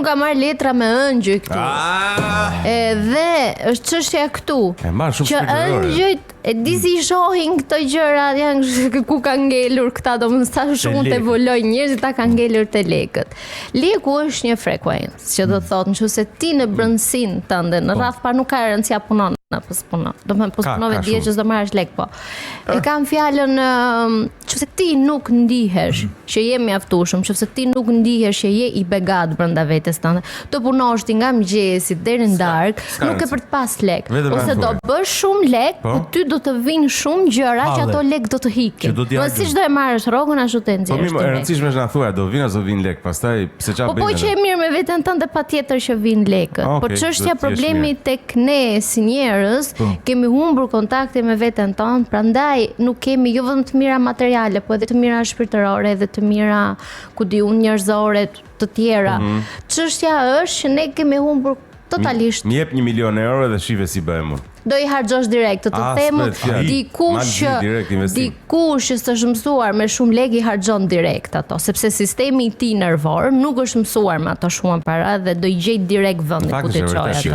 Ka marrë letra me ëngjëj këtu. Edhe është çështja këtu. Që ëngjëjt e di si shohin këto gjëra, janë ku ka ngelur këta, domethënë sa shumë të evolojnë njerëzit, ta kanë ngelur te lekët. Leku është një frekuencë, që do thotë nëse ti në brendësinë tënde, në rraf pa nuk ka rëndësi a punon apo s'punon. Domethënë po punove dije që s'do marrësh lek po. E kam fjalën nëse ti nuk ndihesh që je mjaftueshëm, nëse ti nuk ndihesh që je i begat brenda vetes tënde, të punosh ti nga mëngjesi deri në darkë, nuk e për të pas lek. Ose do bësh shumë lek, po ty do të vinë shumë gjëra që ato lek do të hiqin. Po siç do e marrësh rrogën ashtu të nxjerrësh. Po mirë, e rëndësishme është na thuaj, do vinë as do vinë lek, pastaj pse çfarë bën? Po që e mirë me veten tënde patjetër që vinë lekët. Po çështja problemi tek ne si njerëz, kemi humbur kontaktin me veten tonë, prandaj nuk kemi jo vetëm të mira materiale, po edhe të mira shpirtërore, edhe të mira, ku di unë, njerëzore të tjera. Çështja është që ne kemi humbur totalisht. Më jep 1 milion euro dhe shive si bëhem unë. Do i harxhosh direkt, të them dikush që s'është mësuar me shumë lek i harxhon direkt ato, sepse sistemi i tij nervor nuk është mësuar me ato shumë para dhe do i gjej direkt vendin ku të çojë.